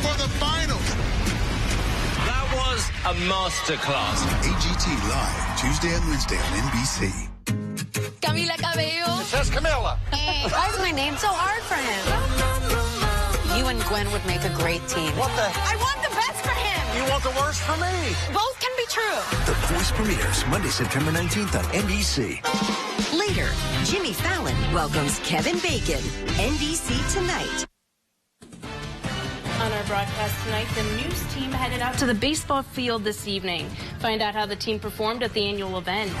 for the finals. That was a masterclass. AGT Live, Tuesday and Wednesday on NBC. Camila Cabello. It says Camilla. Why is my name so hard for him? You and Gwen would make a great team. What the? I want the best for him. You want the worst for me? Both can be true. The Voice premieres Monday, September 19th on NBC. Later, Jimmy Fallon welcomes Kevin Bacon. NBC Tonight. On our broadcast tonight, the news team headed out to the baseball field this evening. Find out how the team performed at the annual event.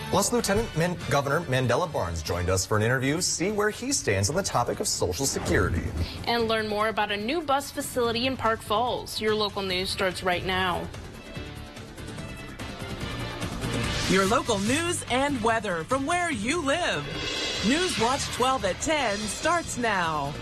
Plus, Lieutenant Governor Mandela Barnes joined us for an interview, see where he stands on the topic of Social Security. And learn more about a new bus facility in Park Falls. Your local news starts right now. Your local news and weather from where you live. News Watch 12 at 10 starts now.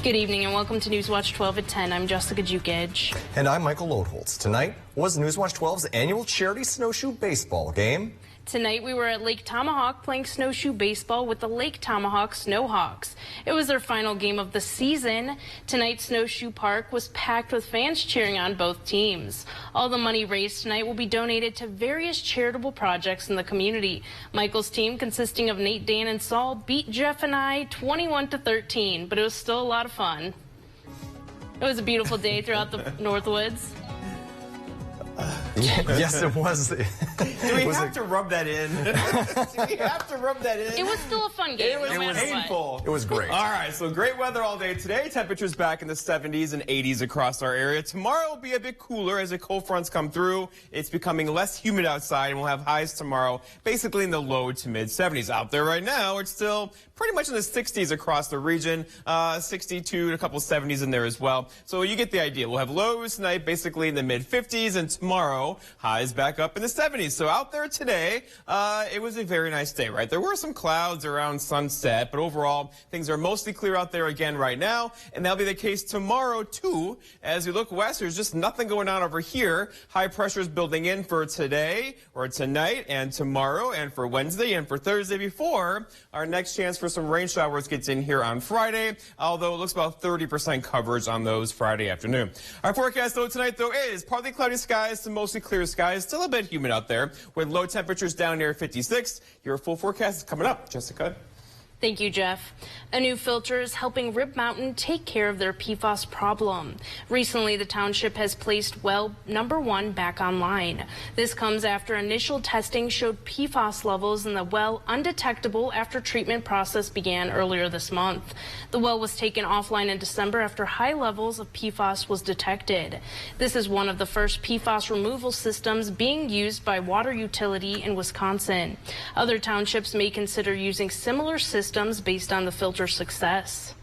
Good evening and welcome to News Watch 12 at 10. I'm Jessica Jukic. And I'm Michael Lodeholtz. Tonight was News Watch 12's annual charity snowshoe baseball game. Tonight we were at Lake Tomahawk playing snowshoe baseball with the Lake Tomahawk Snowhawks. It was their final game of the season. Tonight's Snowshoe Park was packed with fans cheering on both teams. All the money raised tonight will be donated to various charitable projects in the community. Michael's team, consisting of Nate, Dan, and Saul, beat Jeff and I 21-13, but it was still a lot of fun. It was a beautiful day throughout the Northwoods. Yes, it was. Do we have to rub that in? Do we have to rub that in? It was still a fun game. It was painful. It was great. All right, so great weather all day today. Temperatures back in the 70s and 80s across our area. Tomorrow will be a bit cooler as the cold fronts come through. It's becoming less humid outside, and we'll have highs tomorrow basically in the low to mid 70s. Out there right now, it's still pretty much in the 60s across the region, 62 and a couple 70s in there as well. So you get the idea. We'll have lows tonight basically in the mid 50s, and tomorrow highs back up in the 70s. So out there today, it was a very nice day, right? There were some clouds around sunset, but overall things are mostly clear out there again right now, and that'll be the case tomorrow too. As we look west, there's just nothing going on over here. High pressure is building in for today or tonight and tomorrow and for Wednesday and for Thursday before our next chance for some rain showers gets in here on Friday, although it looks about 30% coverage on those Friday afternoon. Our forecast though tonight though is partly cloudy skies to mostly clear skies, still a bit humid out there with low temperatures down near 56. Your full forecast is coming up. Jessica. Thank you, Jeff. A new filter is helping Rib Mountain take care of their PFAS problem. Recently, the township has placed well number 1 back online. This comes after initial testing showed PFAS levels in the well undetectable after treatment process began earlier this month. The well was taken offline in December after high levels of PFAS was detected. This is one of the first PFAS removal systems being used by water utility in Wisconsin. Other townships may consider using similar systems based on the filter's success.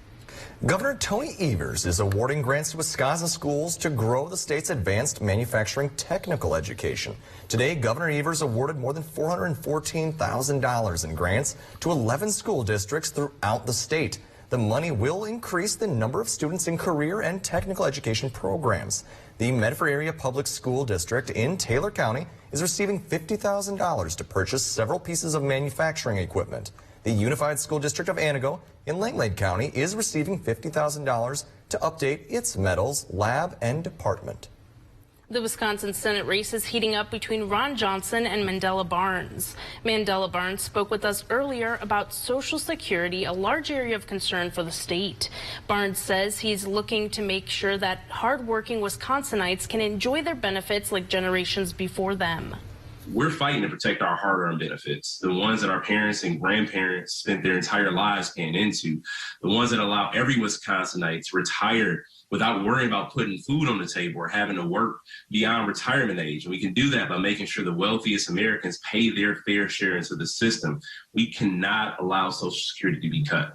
Governor Tony Evers is awarding grants to Wisconsin schools to grow the state's advanced manufacturing technical education. Today, Governor Evers awarded more than $414,000 in grants to 11 school districts throughout the state. The money will increase the number of students in career and technical education programs. The Medford Area Public School District in Taylor County is receiving $50,000 to purchase several pieces of manufacturing equipment. The Unified School District of Antigo in Langlade County is receiving $50,000 to update its metals, lab, and department. The Wisconsin Senate race is heating up between Ron Johnson and Mandela Barnes. Mandela Barnes spoke with us earlier about Social Security, a large area of concern for the state. Barnes says he's looking to make sure that hardworking Wisconsinites can enjoy their benefits like generations before them. We're fighting to protect our hard-earned benefits, the ones that our parents and grandparents spent their entire lives paying into, the ones that allow every Wisconsinite to retire without worrying about putting food on the table or having to work beyond retirement age. And we can do that by making sure the wealthiest Americans pay their fair share into the system. We cannot allow Social Security to be cut.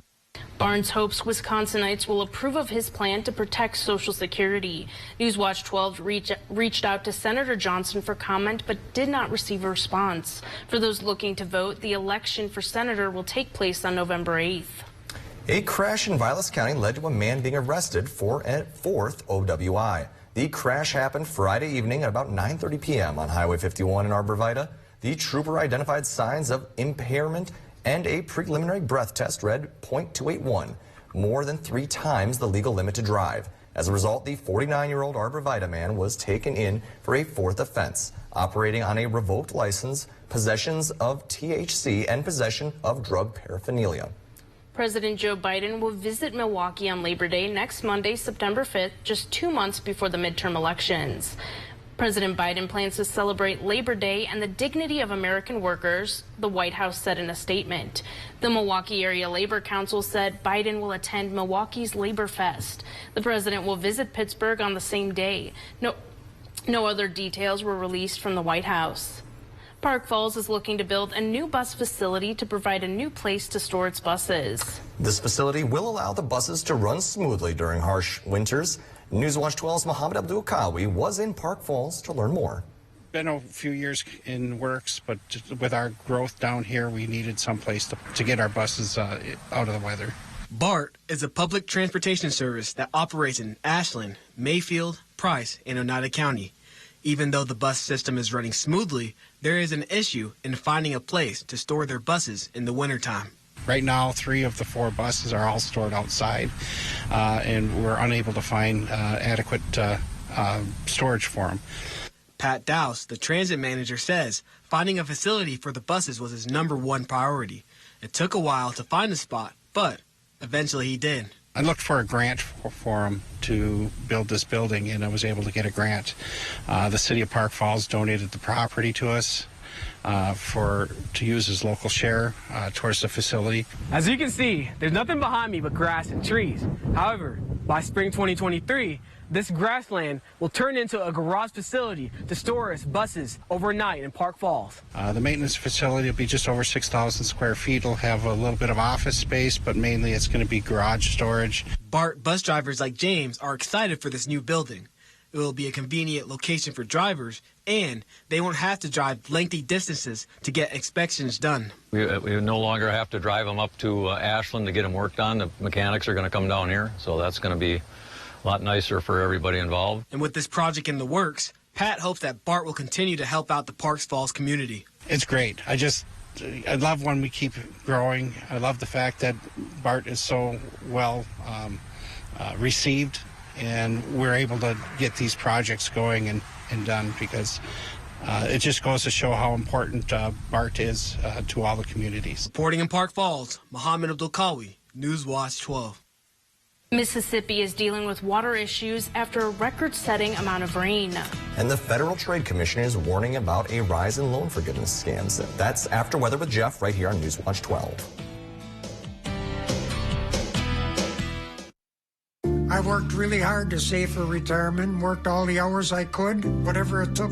Barnes hopes Wisconsinites will approve of his plan to protect Social Security. Newswatch 12 reached out to Senator Johnson for comment but did not receive a response. For those looking to vote, the election for senator will take place on November 8th. A crash in Vilas County led to a man being arrested for a 4th OWI. The crash happened Friday evening at about 9:30 p.m. on Highway 51 in Arbor Vitae. The trooper identified signs of impairment and a preliminary breath test read .281. more than 3 times the legal limit to drive. As a result, the 49-year-old Arborvitae man was taken in for a 4th offense, operating on a revoked license, possessions of THC, and possession of drug paraphernalia. President Joe Biden will visit Milwaukee on Labor Day next Monday, September 5th, just 2 months before the midterm elections. President Biden plans to celebrate Labor Day and the dignity of American workers, the White House said in a statement. The Milwaukee Area Labor Council said Biden will attend Milwaukee's Labor Fest. The president will visit Pittsburgh on the same day. No other details were released from the White House. Park Falls is looking to build a new bus facility to provide a new place to store its buses. This facility will allow the buses to run smoothly during harsh winters. Newswatch 12's Mohammed Abdul Kawi was in Park Falls to learn more. Been a few years in works, but with our growth down here, we needed some place to get our buses out of the weather. BART is a public transportation service that operates in Ashland, Mayfield, Price, and Oneida County. Even though the bus system is running smoothly, there is an issue in finding a place to store their buses in the wintertime. Right now, 3 of the 4 buses are all stored outside, and we're unable to find adequate storage for them. Pat Dowse, the transit manager, says finding a facility for the buses was his #1 priority. It took a while to find a spot, but eventually he did. I looked for a grant for them to build this building, and I was able to get a grant. The city of Park Falls donated the property to us to use as local share towards the facility. As you can see, there's nothing behind me but grass and trees. However, by spring 2023, this grassland will turn into a garage facility to store its buses overnight in Park Falls. The maintenance facility will be just over 6,000 square feet. It'll have a little bit of office space, but mainly it's going to be garage storage. BART bus drivers like James are excited for this new building. It will be a convenient location for drivers, and they won't have to drive lengthy distances to get inspections done. We no longer have to drive them up to Ashland to get them worked on. The mechanics are going to come down here, so that's going to be a lot nicer for everybody involved. And with this project in the works, Pat hopes that BART will continue to help out the Parks Falls community. It's great. I love when we keep growing. I love the fact that BART is so well received, and we're able to get these projects going and done, because it just goes to show how important BART is to all the communities. Reporting in Park Falls, Mohammed Abdul Kawi, Newswatch 12. Mississippi is dealing with water issues after a record-setting amount of rain. And the Federal Trade Commission is warning about a rise in loan forgiveness scams. That's After Weather with Jeff right here on Newswatch 12. I worked really hard to save for retirement, worked all the hours I could, whatever it took.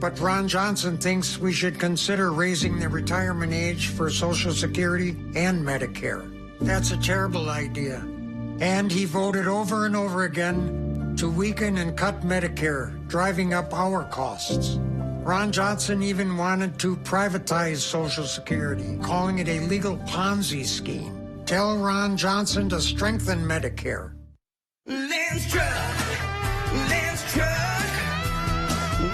But Ron Johnson thinks we should consider raising the retirement age for Social Security and Medicare. That's a terrible idea. And he voted over and over again to weaken and cut Medicare, driving up our costs. Ron Johnson even wanted to privatize Social Security, calling it a legal Ponzi scheme. Tell Ron Johnson to strengthen Medicare. Lance Truck,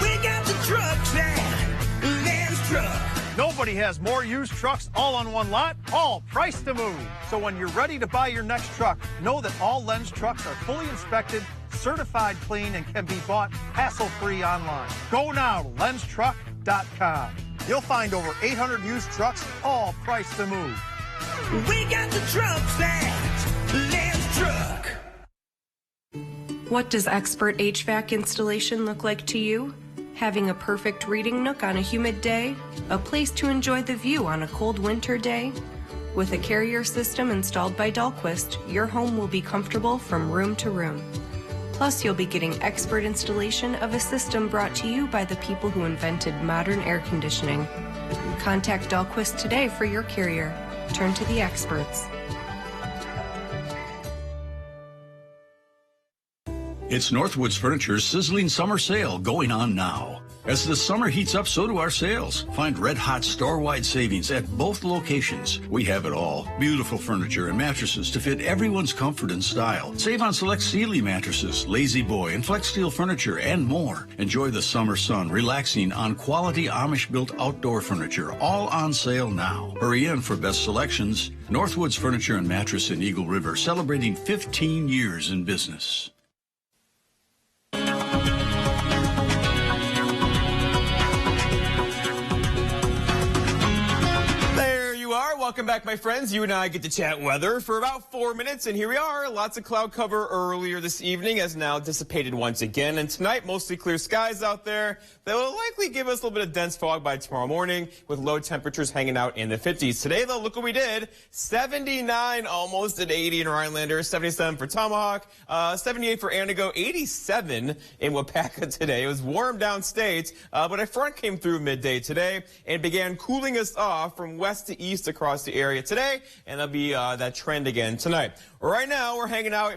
we got the trucks at Lance Truck. Nobody has more used trucks all on one lot, all priced to move. So when you're ready to buy your next truck, know that all Lens trucks are fully inspected, certified clean, and can be bought hassle-free online. Go now to lenstruck.com. You'll find over 800 used trucks, all priced to move. We got the trucks at Lens Truck. What does expert HVAC installation look like to you? Having a perfect reading nook on a humid day? A place to enjoy the view on a cold winter day? With a Carrier system installed by Dahlquist, your home will be comfortable from room to room. Plus, you'll be getting expert installation of a system brought to you by the people who invented modern air conditioning. Contact Dahlquist today for your Carrier. Turn to the experts. It's Northwoods Furniture's sizzling summer sale going on now. As the summer heats up, so do our sales. Find red-hot store-wide savings at both locations. We have it all. Beautiful furniture and mattresses to fit everyone's comfort and style. Save on select Sealy mattresses, Lazy Boy, and Flex Steel furniture, and more. Enjoy the summer sun, relaxing on quality Amish-built outdoor furniture, all on sale now. Hurry in for best selections. Northwoods Furniture and Mattress in Eagle River, celebrating 15 years in business. Welcome back, my friends. You and I get to chat weather for about 4 minutes, and here we are. Lots of cloud cover earlier this evening has now dissipated once again, and tonight mostly clear skies out there. That will likely give us a little bit of dense fog by tomorrow morning with low temperatures hanging out in the 50s. Today, though, look what we did. 79 almost at 80 in Rhinelander, 77 for Tomahawk, 78 for Antigo, 87 in Wapaka today. It was warm downstate, but a front came through midday today and began cooling us off from west to east across the area today, and that'll be that trend again tonight. Right now, we're hanging out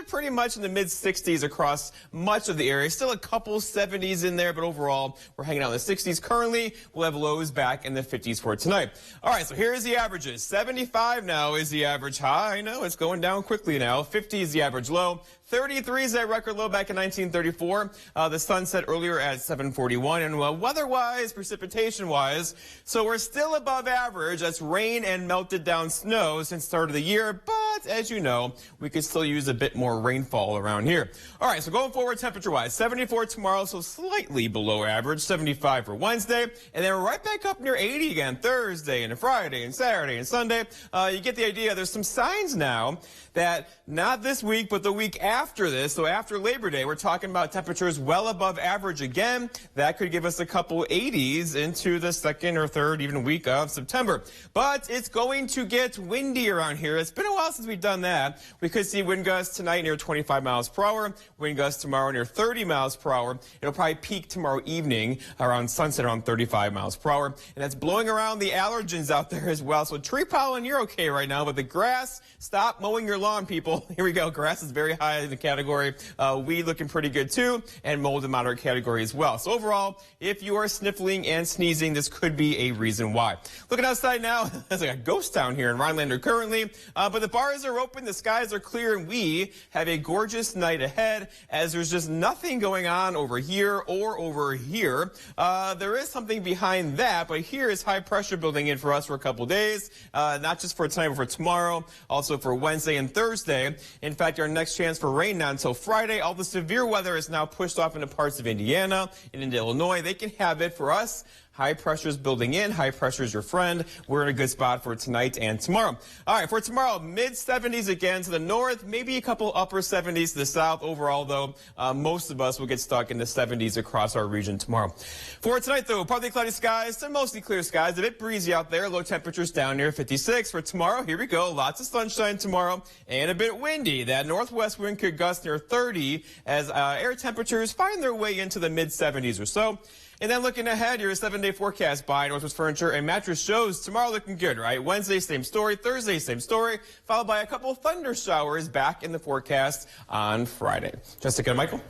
pretty much in the mid-60s across much of the area. Still a couple 70s in there, but overall, we're hanging out in the 60s. Currently, we'll have lows back in the 50s for tonight. All right, so here's the averages. 75 now is the average high. I know it's going down quickly now. 50 is the average low. 33 is that record low back in 1934. The sun set earlier at 7:41. And weather-wise, precipitation-wise, so we're still above average. That's rain and melted down snow since the start of the year. But as you know, we could still use a bit more rainfall around here. All right, so going forward temperature-wise, 74 tomorrow, so slightly below average. 75 for Wednesday. And then right back up near 80 again Thursday and Friday and Saturday and Sunday. You get the idea. There's some signs now that not this week, but the week after this, so after Labor Day, we're talking about temperatures well above average again. That could give us a couple 80s into the second or third even week of September. But it's going to get windy around here. It's been a while since we've done that. We could see wind gusts tonight near 25 miles per hour, wind gusts tomorrow near 30 miles per hour. It'll probably peak tomorrow evening around sunset around 35 miles per hour. And that's blowing around the allergens out there as well. So tree pollen, you're okay right now, but the grass, stop mowing your lawn, people. Here we go. Grass is very high in the category. Weed looking pretty good too, and mold in moderate category as well. So overall, if you are sniffling and sneezing, this could be a reason why. Looking outside now, it's like a ghost town here in Rhinelander currently, but the bars are open, the skies are clear, and we have a gorgeous night ahead as there's just nothing going on over here or over here. There is something behind that, but here is high pressure building in for us for a couple days, not just for tonight, but for tomorrow, also for Wednesday and Thursday. In fact, our next chance for rain not until Friday. All the severe weather is now pushed off into parts of Indiana and into Illinois. They can have it. For us, high pressure is building in. High pressure is your friend. We're in a good spot for tonight and tomorrow. All right, for tomorrow, mid-70s again to the north, maybe a couple upper 70s to the south. Overall, though, most of us will get stuck in the 70s across our region tomorrow. For tonight, though, partly cloudy skies to mostly clear skies. A bit breezy out there. Low temperatures down near 56. For tomorrow, here we go. Lots of sunshine tomorrow and a bit windy. That northwest wind could gust near 30 as air temperatures find their way into the mid-70s or so. And then looking ahead, your 7-day forecast by Northwest Furniture and Mattress shows tomorrow looking good, right? Wednesday, same story. Thursday, same story, followed by a couple thunder showers back in the forecast on Friday. Jessica and Michael.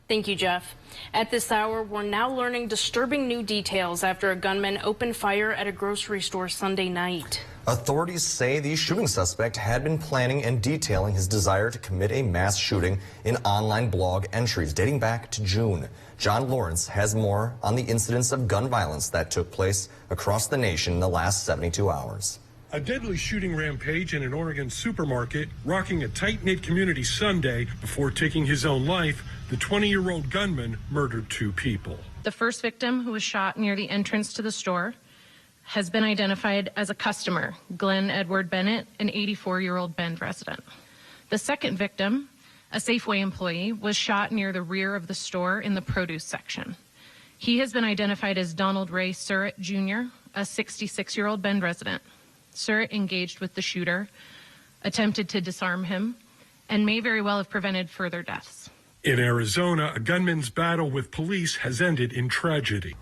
Thank you, Jeff. At this hour, we're now learning disturbing new details after a gunman opened fire at a grocery store Sunday night. Authorities say the shooting suspect had been planning and detailing his desire to commit a mass shooting in online blog entries dating back to June. John Lawrence has more on the incidents of gun violence that took place across the nation in the last 72 hours. A deadly shooting rampage in an Oregon supermarket, rocking a tight-knit community Sunday. Before taking his own life, the 20-year-old gunman murdered 2 people. The first victim, who was shot near the entrance to the store, has been identified as a customer, Glenn Edward Bennett, an 84-year-old Bend resident. The second victim, a Safeway employee, was shot near the rear of the store in the produce section. He has been identified as Donald Ray Surratt, Jr., a 66-year-old Bend resident. Surratt engaged with the shooter, attempted to disarm him, and may very well have prevented further deaths. In Arizona, a gunman's battle with police has ended in tragedy.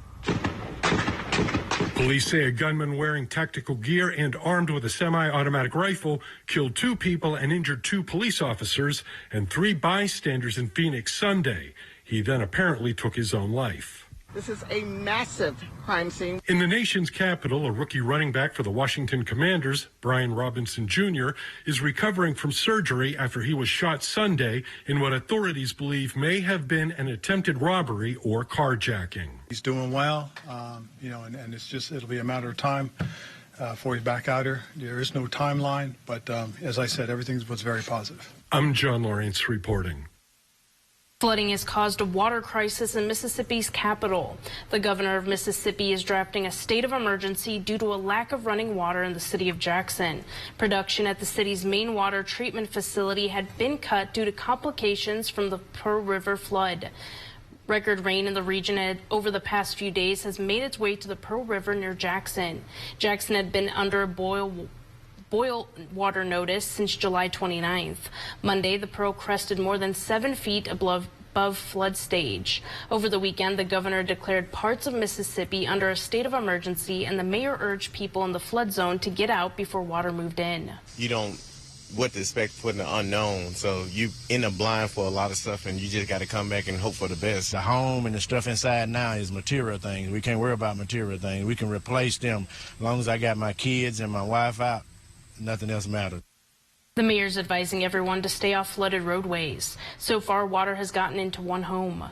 Police say a gunman wearing tactical gear and armed with a semi-automatic rifle killed 2 people and injured 2 police officers and 3 bystanders in Phoenix Sunday. He then apparently took his own life. This is a massive crime scene. In the nation's capital, a rookie running back for the Washington Commanders, Brian Robinson Jr., is recovering from surgery after he was shot Sunday in what authorities believe may have been an attempted robbery or carjacking. He's doing well, and it's just, it'll be a matter of time before he's back out here. There is no timeline, but as I said, everything was very positive. I'm John Lawrence reporting. Flooding has caused a water crisis in Mississippi's capital. The governor of Mississippi is drafting a state of emergency due to a lack of running water in the city of Jackson. Production at the city's main water treatment facility had been cut due to complications from the Pearl River flood. Record rain in the region over the past few days has made its way to the Pearl River near Jackson. Jackson had been under a boil water notice since July 29th. Monday, the Pearl crested more than 7 feet above flood stage. Over the weekend, the governor declared parts of Mississippi under a state of emergency, and the mayor urged people in the flood zone to get out before water moved in. You don't what to expect putting the unknown, so you end up blind for a lot of stuff, and you just got to come back and hope for the best. The home and the stuff inside now is material things. We can't worry about material things. We can replace them. As long as I got my kids and my wife out, nothing else matters. The mayor's advising everyone to stay off flooded roadways. So far, water has gotten into one home.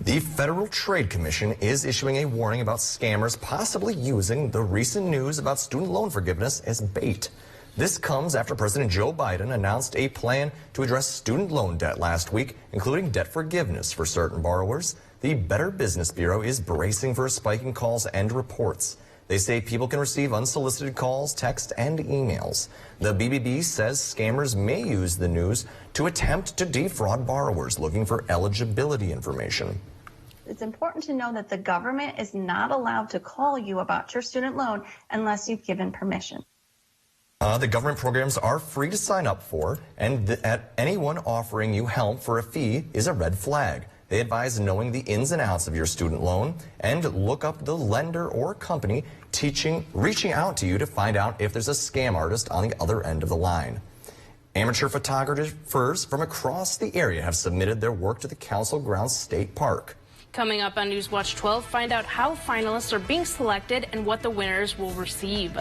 The Federal Trade Commission is issuing a warning about scammers possibly using the recent news about student loan forgiveness as bait. This comes after President Joe Biden announced a plan to address student loan debt last week, including debt forgiveness for certain borrowers. The Better Business Bureau is bracing for a spike in calls and reports. They say people can receive unsolicited calls, text, and emails. The BBB says scammers may use the news to attempt to defraud borrowers looking for eligibility information. It's important to know that the government is not allowed to call you about your student loan unless you've given permission. The government programs are free to sign up for, and anyone offering you help for a fee is a red flag. They advise knowing the ins and outs of your student loan and look up the lender or company reaching out to you to find out if there's a scam artist on the other end of the line. Amateur photographers from across the area have submitted their work to the Council Grounds State Park. Coming up on Newswatch 12, find out how finalists are being selected and what the winners will receive.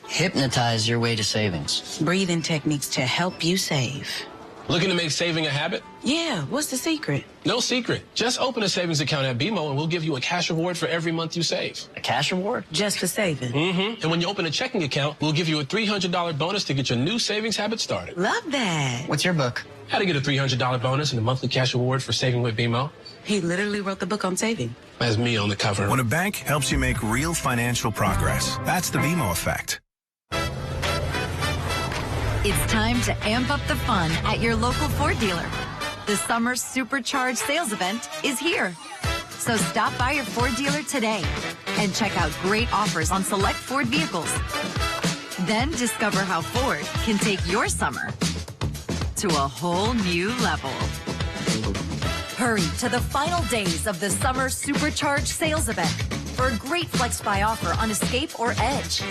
Hypnotize your way to savings. Breathing techniques to help you save. Looking to make saving a habit? Yeah, what's the secret? No secret. Just open a savings account at BMO and we'll give you a cash reward for every month you save. A cash reward? Just for saving? Mm-hmm. And when you open a checking account, we'll give you a $300 bonus to get your new savings habit started. Love that. What's your book? How to get a $300 bonus and a monthly cash reward for saving with BMO. He literally wrote the book on saving. That's me on the cover. When a bank helps you make real financial progress, that's the BMO effect. It's time to amp up the fun at your local Ford dealer. The summer supercharged sales event is here. So stop by your Ford dealer today and check out great offers on select Ford vehicles. Then discover how Ford can take your summer to a whole new level. Hurry to the final days of the summer supercharged sales event for a great Flex Buy offer on Escape or Edge.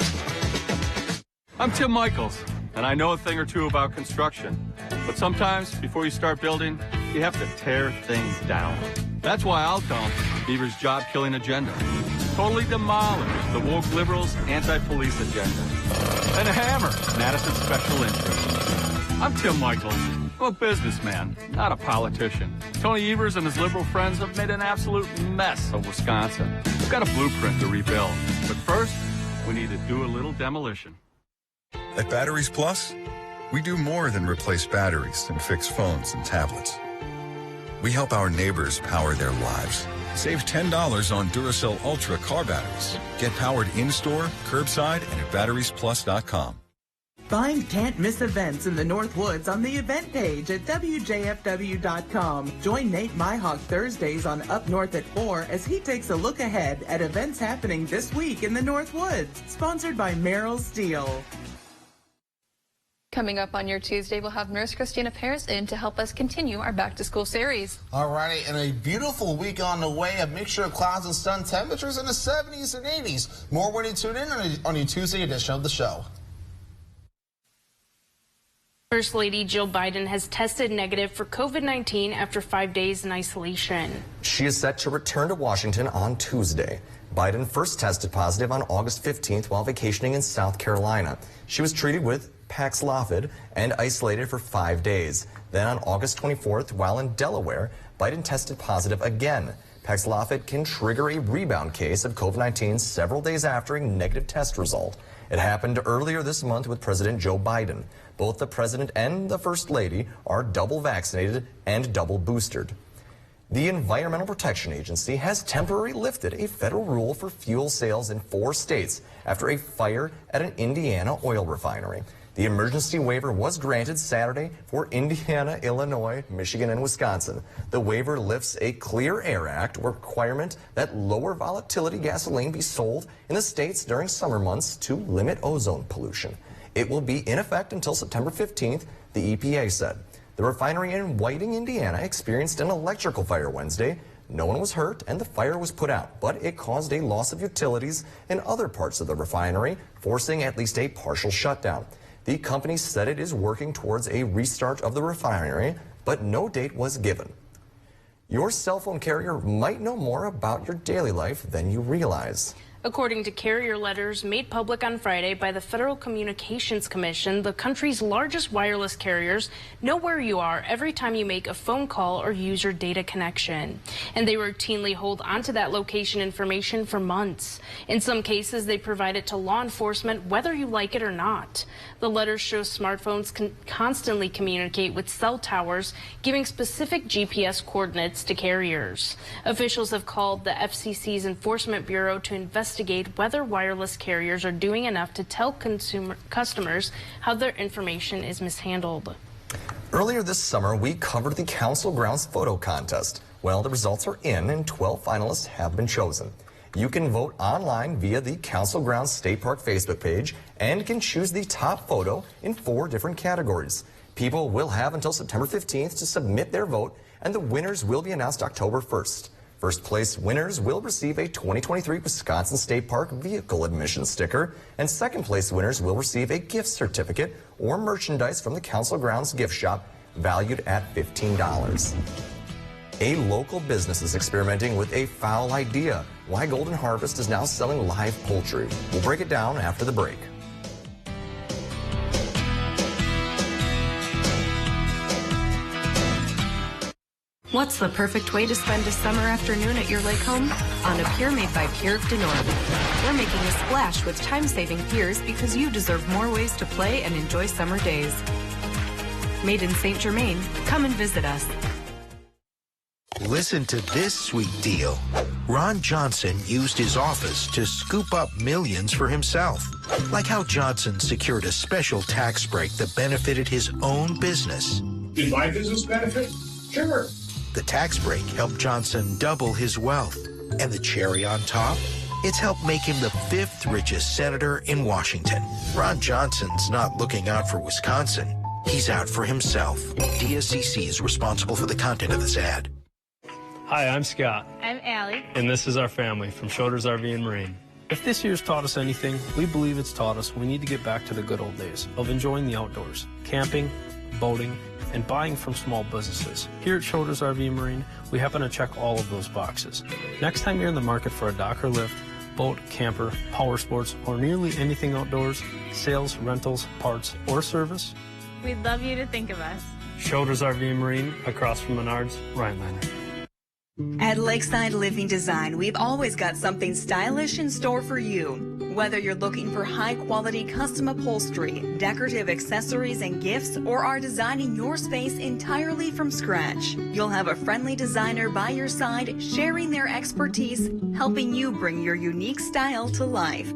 I'm Tim Michaels, and I know a thing or two about construction. But sometimes, before you start building, you have to tear things down. That's why I'll dump Beaver's job-killing agenda. Totally demolish the woke liberals' anti-police agenda. And hammer Madison's special interest. I'm Tim Michaels. I'm a businessman, not a politician. Tony Evers and his liberal friends have made an absolute mess of Wisconsin. We've got a blueprint to rebuild. But first, we need to do a little demolition. At Batteries Plus, we do more than replace batteries and fix phones and tablets. We help our neighbors power their lives. Save $10 on Duracell Ultra car batteries. Get powered in-store, curbside, and at batteriesplus.com. Find Can't Miss events in the North Woods on the event page at WJFW.com. Join Nate Myhawk Thursdays on Up North at 4 as he takes a look ahead at events happening this week in the North Woods. Sponsored by Merrill Steel. Coming up on your Tuesday, we'll have Nurse Christina Paris in to help us continue our back-to-school series. Alrighty, and a beautiful week on the way. A mixture of clouds and sun, temperatures in the 70s and 80s. More when you tune in on your Tuesday edition of the show. First Lady Jill Biden has tested negative for COVID-19 after 5 days in isolation. She is set to return to Washington on Tuesday. Biden first tested positive on August 15th while vacationing in South Carolina. She was treated with Paxlovid and isolated for 5 days. Then on August 24th, while in Delaware, Biden tested positive again. Paxlovid can trigger a rebound case of COVID-19 several days after a negative test result. It happened earlier this month with President Joe Biden. Both the president and the First Lady are double vaccinated and double boosted. The Environmental Protection Agency has temporarily lifted a federal rule for fuel sales in 4 states after a fire at an Indiana oil refinery. The emergency waiver was granted Saturday for Indiana, Illinois, Michigan, and Wisconsin. The waiver lifts a Clear Air Act requirement that lower volatility gasoline be sold in the states during summer months to limit ozone pollution. It will be in effect until September 15th, the EPA said. The refinery in Whiting, Indiana experienced an electrical fire Wednesday. No one was hurt and the fire was put out, but it caused a loss of utilities in other parts of the refinery, forcing at least a partial shutdown. The company said it is working towards a restart of the refinery, but no date was given. Your cell phone carrier might know more about your daily life than you realize. According to carrier letters made public on Friday by the Federal Communications Commission, the country's largest wireless carriers know where you are every time you make a phone call or use your data connection. And they routinely hold onto that location information for months. In some cases, they provide it to law enforcement whether you like it or not. The letters show smartphones can constantly communicate with cell towers, giving specific GPS coordinates to carriers. Officials have called the FCC's Enforcement Bureau to investigate whether wireless carriers are doing enough to tell customers how their information is mishandled. Earlier this summer, we covered the Council Grounds photo contest. Well, the results are in and 12 finalists have been chosen. You can vote online via the Council Grounds State Park Facebook page and can choose the top photo in 4 different categories. People will have until September 15th to submit their vote, and the winners will be announced October 1st. First place winners will receive a 2023 Wisconsin State Park vehicle admission sticker, and second place winners will receive a gift certificate or merchandise from the Council Grounds gift shop valued at $15. A local business is experimenting with a foul idea. Why Golden Harvest is now selling live poultry. We'll break it down after the break. What's the perfect way to spend a summer afternoon at your lake home? On a pier made by Pier of the North. We're making a splash with time-saving piers because you deserve more ways to play and enjoy summer days. Made in St. Germain, come and visit us. Listen to this sweet deal. Ron Johnson used his office to scoop up millions for himself. Like how Johnson secured a special tax break that benefited his own business. Did my business benefit? Sure. The tax break helped Johnson double his wealth. And the cherry on top? It's helped make him the 5th richest senator in Washington. Ron Johnson's not looking out for Wisconsin. He's out for himself. DSCC is responsible for the content of this ad. Hi, I'm Scott. I'm Allie. And this is our family from Shoulders RV and Marine. If this year's taught us anything, we believe it's taught us we need to get back to the good old days of enjoying the outdoors, camping, boating, and buying from small businesses. Here at Shoulders RV and Marine, we happen to check all of those boxes. Next time you're in the market for a dock or lift, boat, camper, power sports, or nearly anything outdoors, sales, rentals, parts, or service, we'd love you to think of us. Shoulders RV and Marine, across from Menards, Rhinelander. At Lakeside Living Design, we've always got something stylish in store for you. Whether you're looking for high-quality custom upholstery, decorative accessories and gifts, or are designing your space entirely from scratch, you'll have a friendly designer by your side sharing their expertise, helping you bring your unique style to life.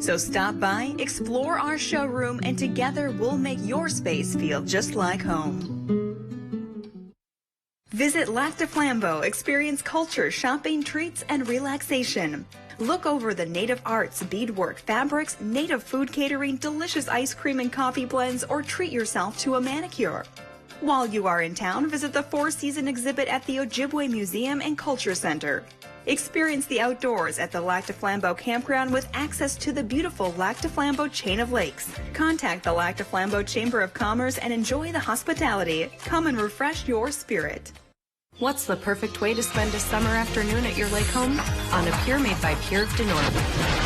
So stop by, explore our showroom, and together we'll make your space feel just like home. Visit Lac de Flambeau, experience culture, shopping, treats, and relaxation. Look over the native arts, beadwork, fabrics, native food catering, delicious ice cream and coffee blends, or treat yourself to a manicure. While you are in town, visit the four-season exhibit at the Ojibwe Museum and Culture Center. Experience the outdoors at the Lac de Flambeau campground with access to the beautiful Lac de Flambeau chain of lakes. Contact the Lac de Flambeau Chamber of Commerce and enjoy the hospitality. Come and refresh your spirit. What's the perfect way to spend a summer afternoon at your lake home? On a pier made by Pier du Nord.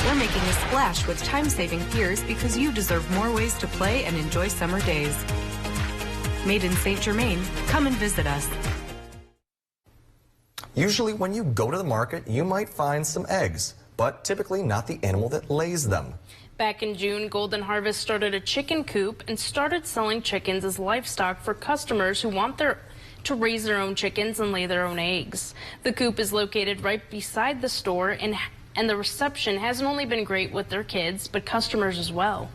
We're making a splash with time-saving piers because you deserve more ways to play and enjoy summer days. Made in Saint Germain, come and visit us. Usually when you go to the market, you might find some eggs, but typically not the animal that lays them. Back in June, Golden Harvest started a chicken coop and started selling chickens as livestock for customers who want to raise their own chickens and lay their own eggs. The coop is located right beside the store, and the reception hasn't only been great with their kids, but customers as well.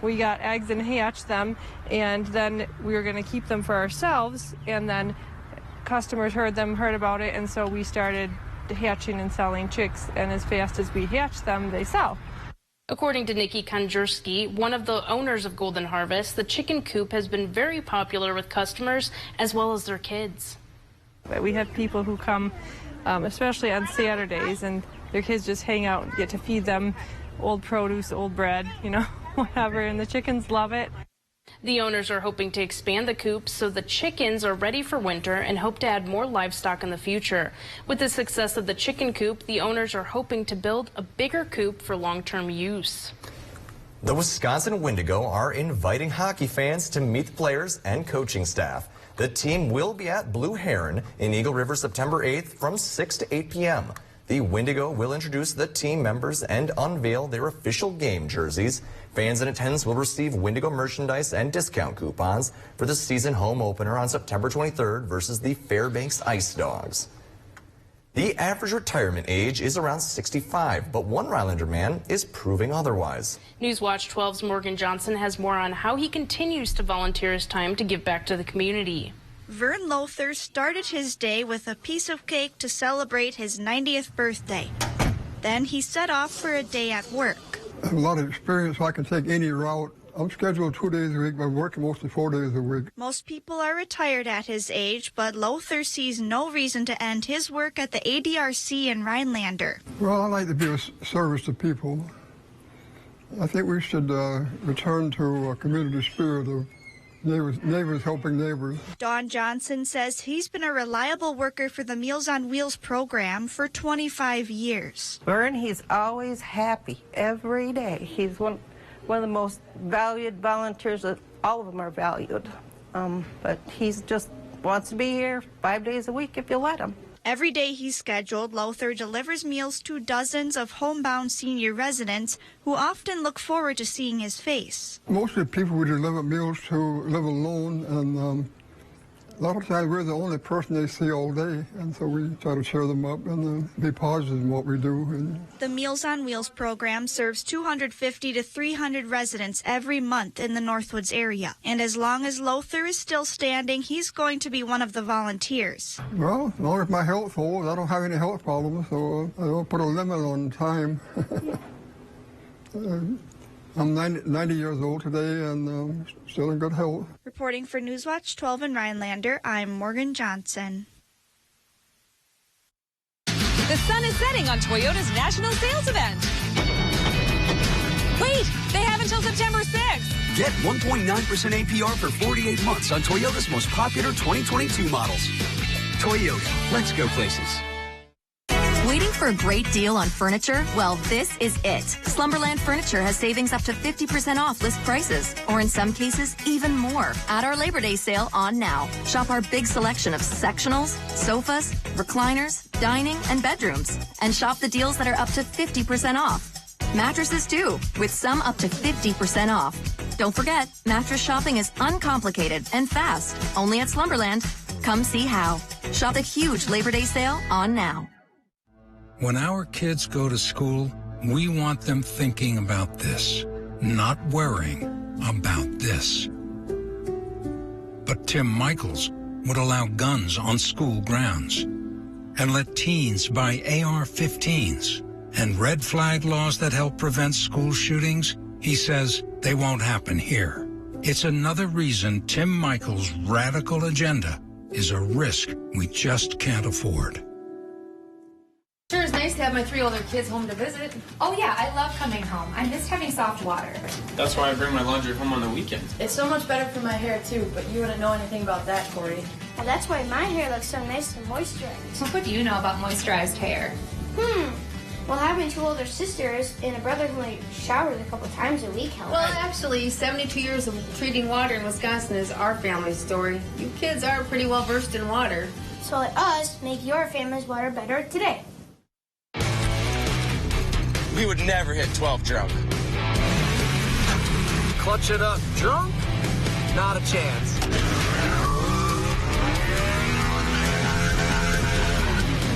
We got eggs and hatched them, and then we were going to keep them for ourselves, and then customers heard about it, and so we started hatching and selling chicks, and as fast as we hatch them, they sell. According to Nikki Konjursky, one of the owners of Golden Harvest, the chicken coop has been very popular with customers as well as their kids. We have people who come, especially on Saturdays, and their kids just hang out and get to feed them old produce, old bread, whatever, and the chickens love it. The owners are hoping to expand the coop so the chickens are ready for winter and hope to add more livestock in the future. With the success of the chicken coop, the owners are hoping to build a bigger coop for long-term use. The Wisconsin Wendigo are inviting hockey fans to meet the players and coaching staff. The team will be at Blue Heron in Eagle River September 8th from 6 to 8 p.m. The Wendigo will introduce the team members and unveil their official game jerseys. Fans in attendance will receive Wendigo merchandise and discount coupons for the season home opener on September 23rd versus the Fairbanks Ice Dogs. The average retirement age is around 65, but one Rylander man is proving otherwise. Newswatch 12's Morgan Johnson has more on how he continues to volunteer his time to give back to the community. Vern Lothar started his day with a piece of cake to celebrate his 90th birthday. Then he set off for a day at work. I have a lot of experience, so I can take any route. I'm scheduled 2 days a week, but I'm working mostly 4 days a week. Most people are retired at his age, but Lothar sees no reason to end his work at the ADRC in Rhinelander. Well, I like to be of service to people. I think we should return to a community spirit of neighbors helping neighbors. Don Johnson says he's been a reliable worker for the Meals on Wheels program for 25 years. Vern, he's always happy every day. He's one of the most valued volunteers. All of them are valued, but he's just wants to be here 5 days a week if you let him. Every day he's scheduled, Lothar delivers meals to dozens of homebound senior residents who often look forward to seeing his face. Mostly people we deliver meals to live alone, and a lot of times we're the only person they see all day, and so we try to cheer them up and be positive in what we do. The Meals on Wheels program serves 250 to 300 residents every month in the Northwoods area. And as long as Lothar is still standing, he's going to be one of the volunteers. Well, as long as my health holds, I don't have any health problems, so I don't put a limit on time. I'm 90 years old today and still in good health. Reporting for Newswatch 12 in Rhinelander, I'm Morgan Johnson. The sun is setting on Toyota's national sales event. Wait, they have until September 6th. Get 1.9% APR for 48 months on Toyota's most popular 2022 models. Toyota, let's go places. Waiting for a great deal on furniture? Well, this is it. Slumberland Furniture has savings up to 50% off list prices, or in some cases, even more, at our Labor Day sale on now. Shop our big selection of sectionals, sofas, recliners, dining, and bedrooms. And shop the deals that are up to 50% off. Mattresses, too, with some up to 50% off. Don't forget, mattress shopping is uncomplicated and fast. Only at Slumberland. Come see how. Shop the huge Labor Day sale on now. When our kids go to school, we want them thinking about this, not worrying about this. But Tim Michaels would allow guns on school grounds and let teens buy AR-15s and red flag laws that help prevent school shootings. He says they won't happen here. It's another reason Tim Michaels' radical agenda is a risk we just can't afford. Sure is nice to have my 3 older kids home to visit. Oh yeah, I love coming home. I miss having soft water. That's why I bring my laundry home on the weekends. It's so much better for my hair too, but you wouldn't know anything about that, Corey. And that's why my hair looks so nice and moisturized. So what do you know about moisturized hair? Well, having 2 older sisters and a brother who only showers a couple times a week helps. Well, actually, 72 years of treating water in Wisconsin is our family story. You kids are pretty well versed in water. So let us make your family's water better today. We would never hit 12 drunk. Clutch it up drunk? Not a chance.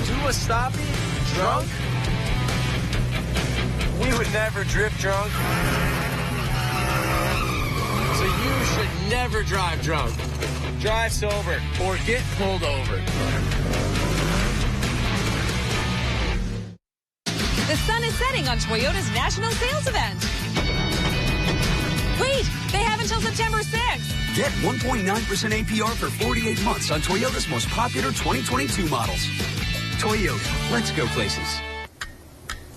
Do a stoppie drunk? We would never drift drunk. So you should never drive drunk. Drive sober or get pulled over. The sun is setting on Toyota's national sales event. Wait, they have until September 6th. Get 1.9% APR for 48 months on Toyota's most popular 2022 models. Toyota, let's go places.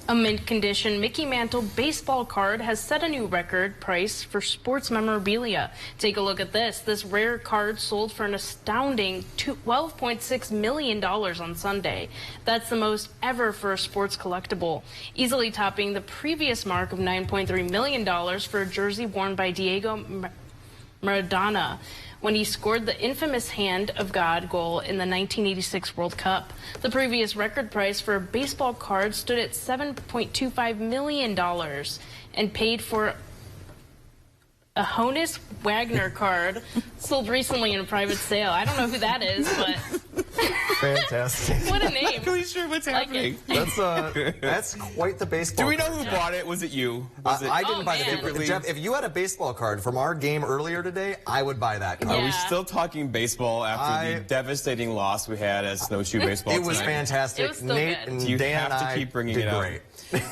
A mint-condition Mickey Mantle baseball card has set a new record price for sports memorabilia. Take a look at this. This rare card sold for an astounding $12.6 million on Sunday. That's the most ever for a sports collectible, easily topping the previous mark of $9.3 million for a jersey worn by Diego Maradona when he scored the infamous Hand of God goal in the 1986 World Cup. The previous record price for a baseball card stood at $7.25 million and paid for a Honus Wagner card sold recently in a private sale. I don't know who that is, but fantastic. What a name. I'm not really sure what's happening. That's quite the baseball Do we know card. who bought it? Was it you? I didn't buy the baseball. Jeff, if you had a baseball card from our game earlier today, I would buy that card. Are we still talking baseball after the devastating loss we had at snowshoe baseball It was tonight? fantastic. It was still Nate good. and You Dan have and to I keep bringing did it up. great.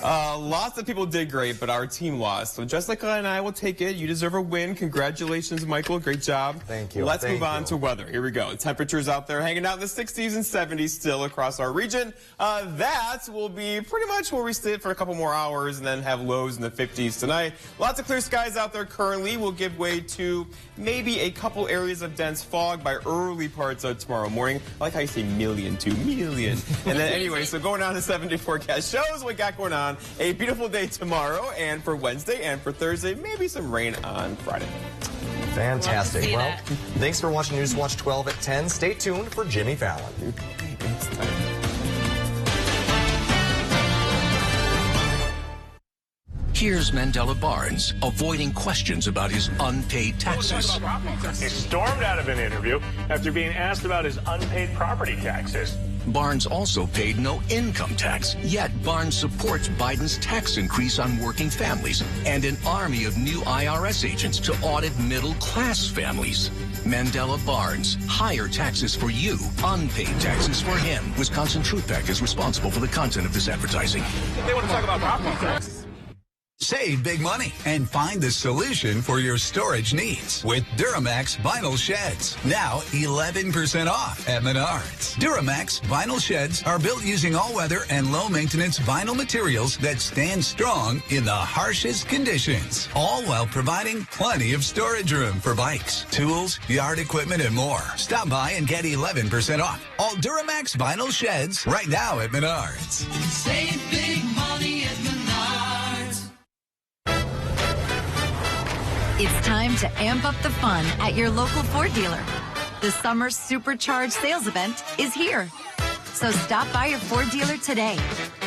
Lots of people did great, but our team lost. So Jessica and I will take it. You deserve a win. Congratulations, Michael. Great job. Thank you. Let's move on to weather. Here we go. Temperatures out there hanging out in the 60s and 70s still across our region. That will be pretty much where we sit for a couple more hours and then have lows in the 50s tonight. Lots of clear skies out there currently. Will give way to maybe a couple areas of dense fog by early parts of tomorrow morning. I like how you say million. And then anyway, so going on to 7-day forecast shows what we got going on. A beautiful day tomorrow and for Wednesday and for Thursday, maybe some rain on Friday. Fantastic. Well, thanks for watching Newswatch 12 at 10. Stay tuned for Jimmy Fallon. Here's Mandela Barnes avoiding questions about his unpaid taxes. He stormed out of an interview after being asked about his unpaid property taxes. Barnes also paid no income tax, yet Barnes supports Biden's tax increase on working families and an army of new IRS agents to audit middle-class families. Mandela Barnes, higher taxes for you, unpaid taxes for him. Wisconsin Truth Pack is responsible for the content of this advertising. They want to talk about property taxes. Save big money and find the solution for your storage needs with Duramax Vinyl Sheds. Now 11% off at Menards. Duramax Vinyl Sheds are built using all-weather and low-maintenance vinyl materials that stand strong in the harshest conditions, all while providing plenty of storage room for bikes, tools, yard equipment, and more. Stop by and get 11% off all Duramax Vinyl Sheds right now at Menards. Save big money at Menards. It's time to amp up the fun at your local Ford dealer. The summer supercharged sales event is here. So stop by your Ford dealer today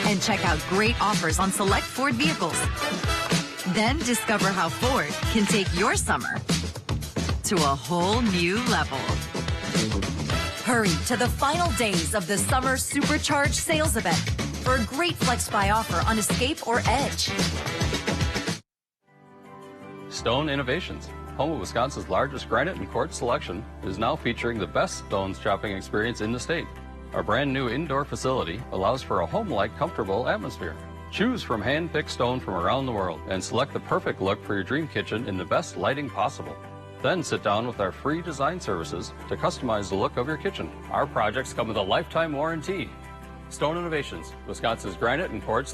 and check out great offers on select Ford vehicles. Then discover how Ford can take your summer to a whole new level. Hurry to the final days of the summer supercharged sales event or a great Flex Buy offer on Escape or Edge. Stone Innovations, home of Wisconsin's largest granite and quartz selection, is now featuring the best stones shopping experience in the state. Our brand new indoor facility allows for a home-like, comfortable atmosphere. Choose from hand-picked stone from around the world and select the perfect look for your dream kitchen in the best lighting possible. Then sit down with our free design services to customize the look of your kitchen. Our projects come with a lifetime warranty. Stone Innovations, Wisconsin's granite and quartz